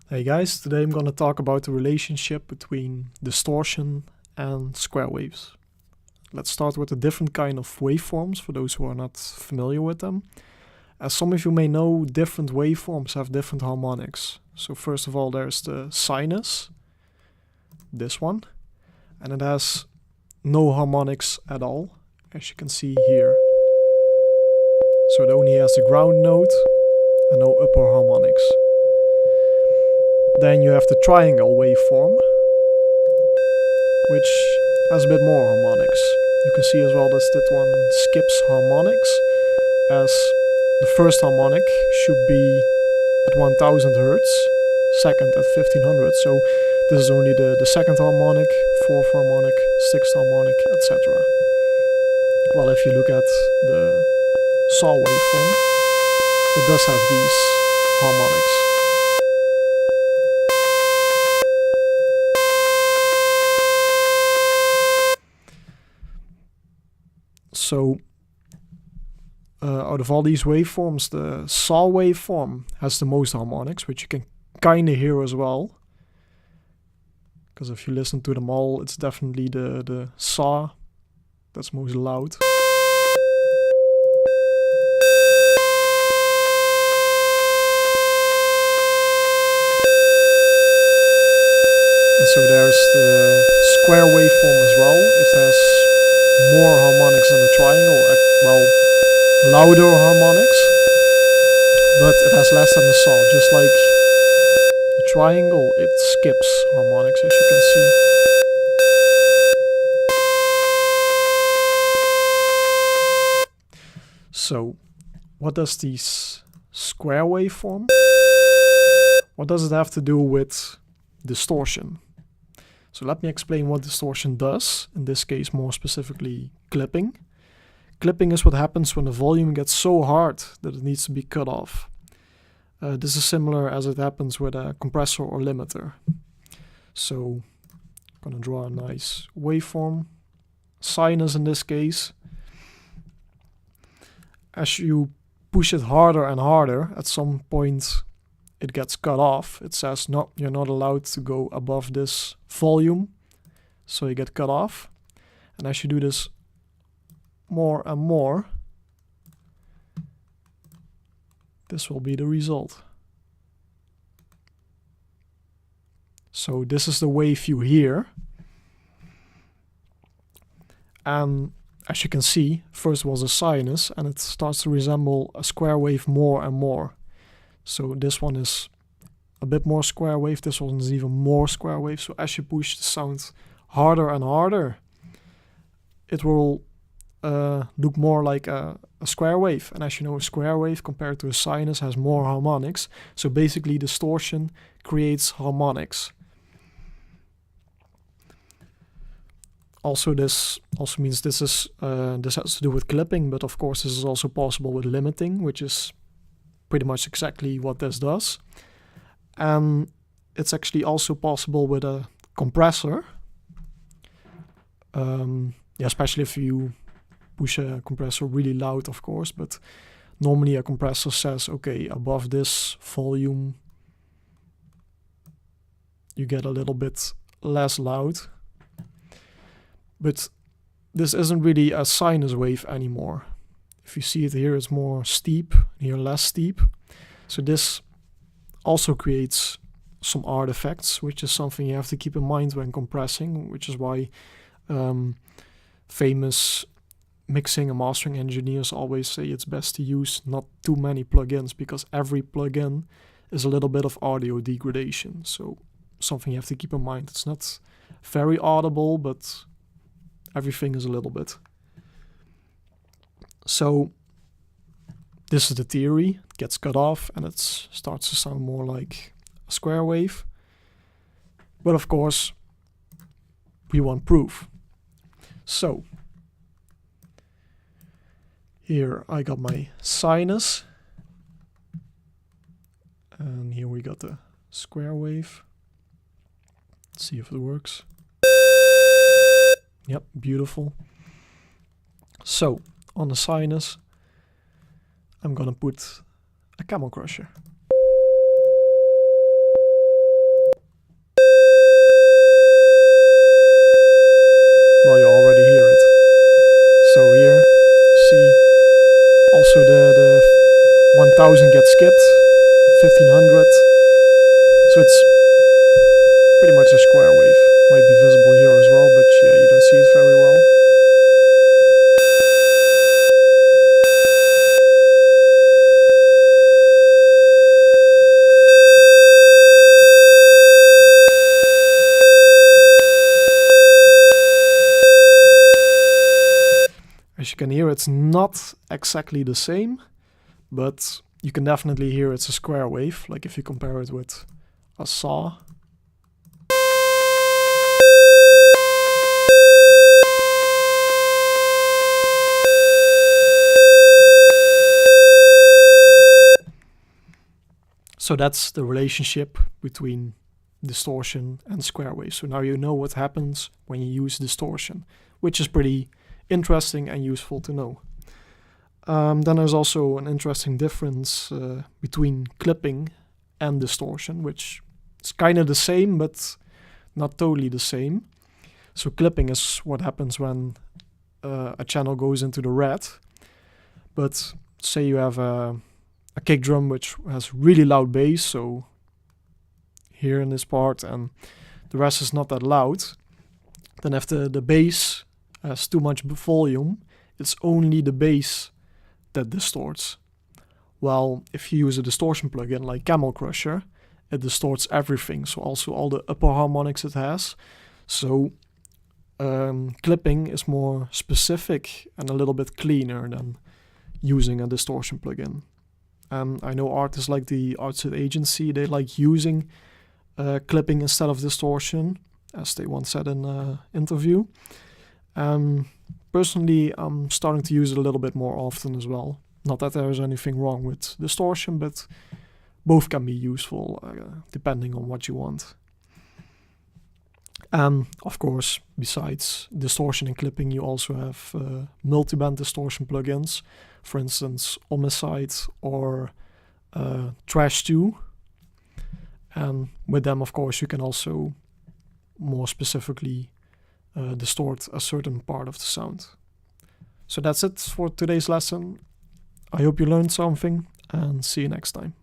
Hey guys, today I'm gonna talk about the relationship between distortion and square waves. Let's start with the different kind of waveforms for those who are not familiar with them. As some of you may know, different waveforms have different harmonics. So first of all there's the sinus, this one, and it has no harmonics at all, as you can see here. So it only has the ground note and no upper harmonics. Then you have the triangle waveform, which has a bit more harmonics. You can see as well that one skips harmonics, as the first harmonic should be at 1000 Hertz, second at 1500. So this is only the second harmonic, fourth harmonic, sixth harmonic, etc. Well, if you look at the saw waveform, it does have these harmonics. So out of all these waveforms, the saw waveform has the most harmonics, which you can kind of hear as well. Because if you listen to them all, it's definitely the saw that's most loud. And so there's the square waveform as well. It has more harmonics than the triangle, well, louder harmonics, but it has less than the saw. Just like the triangle, it skips harmonics, as you can see. So, what does this square waveform? What does it have to do with distortion? So let me explain what distortion does, in this case more specifically clipping. Clipping is what happens when the volume gets so hard that it needs to be cut off. This is similar as it happens with a compressor or limiter. So I'm going to draw a nice waveform, sinus in this case. As you push it harder and harder, at some point it gets cut off. It says, no, you're not allowed to go above this volume. So you get cut off. And as you do this more and more, this will be the result. So this is the wave you hear. And as you can see, first was a sinus, and it starts to resemble a square wave more and more. So this one is a bit more square wave, this one is even more square wave. So as you push the sound harder and harder, it will look more like a square wave. And as you know, a square wave compared to a sinus has more harmonics. So basically distortion creates harmonics. Also, this also means this has to do with clipping, but of course this is also possible with limiting, which is pretty much exactly what this does. And it's actually also possible with a compressor. Especially if you push a compressor really loud, of course, but normally a compressor says, okay, above this volume you get a little bit less loud. But this isn't really a sinus wave anymore. If you see it here, it's more steep, here less steep. So this also creates some artifacts, which is something you have to keep in mind when compressing, which is why famous mixing and mastering engineers always say it's best to use not too many plugins, because every plugin is a little bit of audio degradation. So something you have to keep in mind. It's not very audible, but everything is a little bit. So this is the theory. It gets cut off and it starts to sound more like a square wave. But of course, we want proof. So here I got my sinus. And here we got the square wave. Let's see if it works. Yep, beautiful. So on the sinus, I'm gonna put a camel crusher. 1500. So it's pretty much a square wave. Might be visible here as well, but yeah, you don't see it very well. As you can hear, it's not exactly the same, but you can definitely hear it's a square wave, like if you compare it with a saw. So that's the relationship between distortion and square wave. So now you know what happens when you use distortion, which is pretty interesting and useful to know. Then there's also an interesting difference between clipping and distortion, which is kind of the same, but not totally the same. So clipping is what happens when a channel goes into the red. But say you have a kick drum which has really loud bass, so here in this part, and the rest is not that loud. Then if the bass has too much volume, it's only the bass that distorts. While if you use a distortion plugin like Camel Crusher, it distorts everything, so also all the upper harmonics it has. So clipping is more specific and a little bit cleaner than using a distortion plugin. I know artists like the Artist Agency, they like using clipping instead of distortion, as they once said in an interview. Personally, I'm starting to use it a little bit more often as well. Not that there is anything wrong with distortion, but both can be useful depending on what you want. And of course, besides distortion and clipping, you also have multi-band distortion plugins. For instance, Homicide or Trash 2. And with them, of course, you can also more specifically distort a certain part of the sound. So that's it for today's lesson. I hope you learned something, and see you next time.